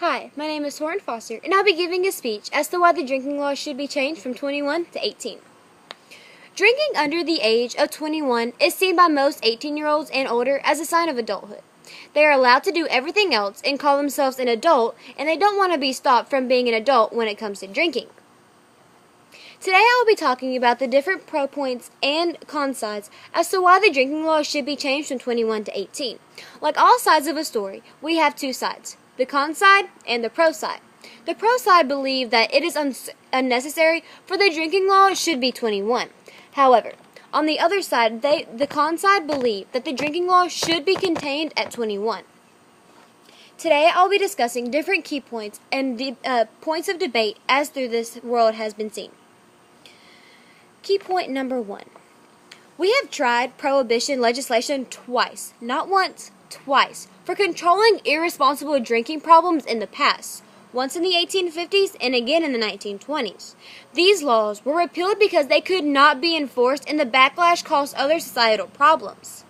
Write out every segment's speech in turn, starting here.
Hi, my name is Soren Foster, and I'll be giving a speech as to why the drinking law should be changed from 21 to 18. Drinking under the age of 21 is seen by most 18-year-olds and older as a sign of adulthood. They are allowed to do everything else and call themselves an adult, and they don't want to be stopped from being an adult when it comes to drinking. Today I will be talking about the different pro points and con sides as to why the drinking law should be changed from 21 to 18. Like all sides of a story, we have two sides, the con side and the pro side. The pro side believe that it is unnecessary for the drinking law should be 21. However, on the other side, the con side believe that the drinking law should be contained at 21. Today I'll be discussing different key points and points of debate as through this world has been seen. Key point number 1. We have tried prohibition legislation twice, not once, twice, for controlling irresponsible drinking problems in the past, once in the 1850s and again in the 1920s. These laws were repealed because they could not be enforced and the backlash caused other societal problems.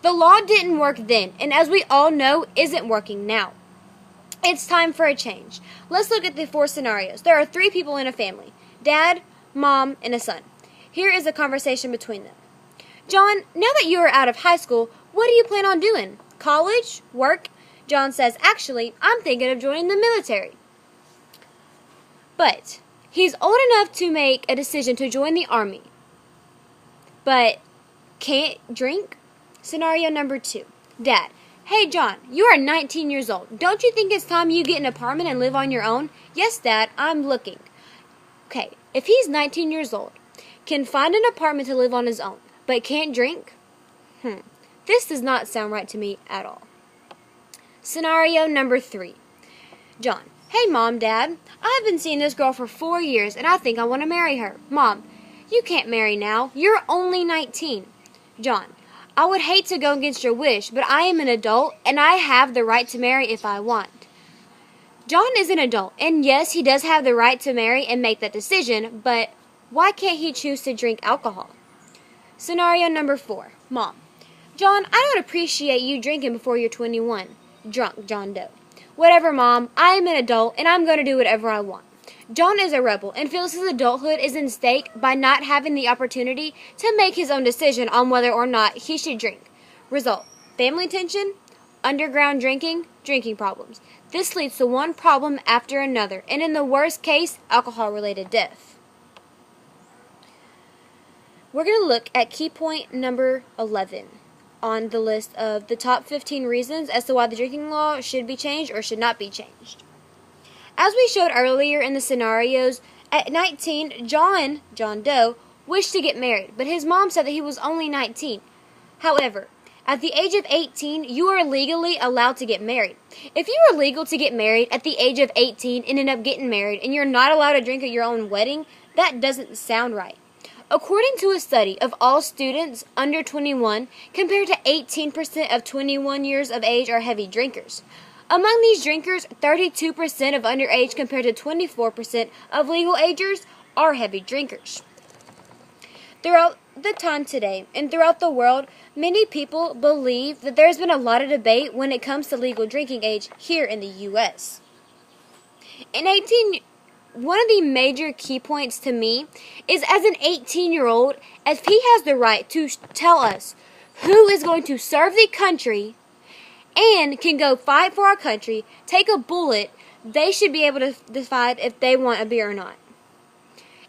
The law didn't work then, and as we all know, isn't working now. It's time for a change. Let's look at the 4 scenarios. There are 3 people in a family, dad, mom, and a son. Here is a conversation between them. John, now that you are out of high school, what do you plan on doing? College? Work? John says, actually, I'm thinking of joining the military. But he's old enough to make a decision to join the army, but can't drink? Scenario number 2. Dad, hey John, you are 19 years old. Don't you think it's time you get an apartment and live on your own? Yes, Dad, I'm looking. Okay, if he's 19 years old, can find an apartment to live on his own, but can't drink? This does not sound right to me at all. Scenario number 3. John, hey Mom, Dad, I've been seeing this girl for 4 years and I think I want to marry her. Mom, you can't marry now. You're only 19. John, I would hate to go against your wish, but I am an adult and I have the right to marry if I want. John is an adult, and yes, he does have the right to marry and make that decision, but why can't he choose to drink alcohol? Scenario number 4. Mom, John, I don't appreciate you drinking before you're 21. Drunk, John Doe. Whatever, Mom, I am an adult and I'm going to do whatever I want. John is a rebel and feels his adulthood is in stake by not having the opportunity to make his own decision on whether or not he should drink. Result, family tension, underground drinking, drinking problems. This leads to one problem after another, and in the worst case, alcohol-related death. We're going to look at key point number 11 on the list of the top 15 reasons as to why the drinking law should be changed or should not be changed. As we showed earlier in the scenarios, at 19, John Doe, wished to get married, but his mom said that he was only 19. However, at the age of 18, you are legally allowed to get married. If you are legal to get married at the age of 18 and end up getting married and you're not allowed to drink at your own wedding, that doesn't sound right. According to a study of all students under 21, compared to 18% of 21 years of age are heavy drinkers. Among these drinkers, 32% of underage compared to 24% of legal agers are heavy drinkers. Throughout the time today and throughout the world, many people believe that there's been a lot of debate when it comes to legal drinking age here in the U.S. One of the major key points to me is as an 18-year-old, if he has the right to tell us who is going to serve the country and can go fight for our country, take a bullet, they should be able to decide if they want a beer or not.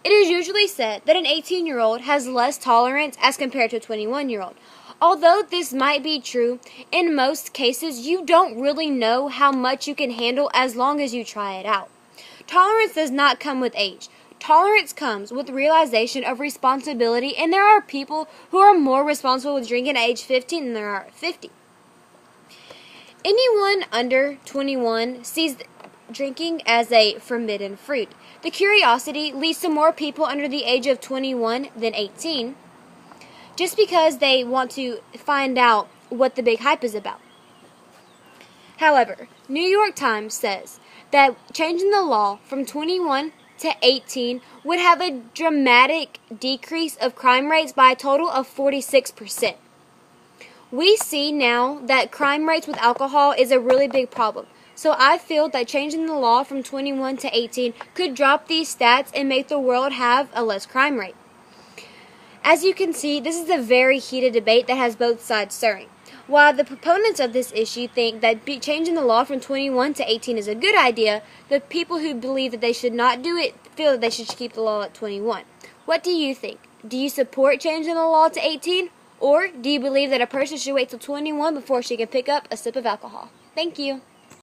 It is usually said that an 18-year-old has less tolerance as compared to a 21-year-old. Although this might be true, in most cases you don't really know how much you can handle as long as you try it out. Tolerance does not come with age. Tolerance comes with realization of responsibility, and there are people who are more responsible with drinking at age 15 than there are at 50. Anyone under 21 sees drinking as a forbidden fruit. The curiosity leads to more people under the age of 21 than 18, just because they want to find out what the big hype is about. However, New York Times says that changing the law from 21 to 18 would have a dramatic decrease of crime rates by a total of 46%. We see now that crime rates with alcohol is a really big problem. So I feel that changing the law from 21 to 18 could drop these stats and make the world have a less crime rate. As you can see, this is a very heated debate that has both sides stirring. While the proponents of this issue think that changing the law from 21 to 18 is a good idea, the people who believe that they should not do it feel that they should keep the law at 21. What do you think? Do you support changing the law to 18? Or do you believe that a person should wait till 21 before she can pick up a sip of alcohol? Thank you.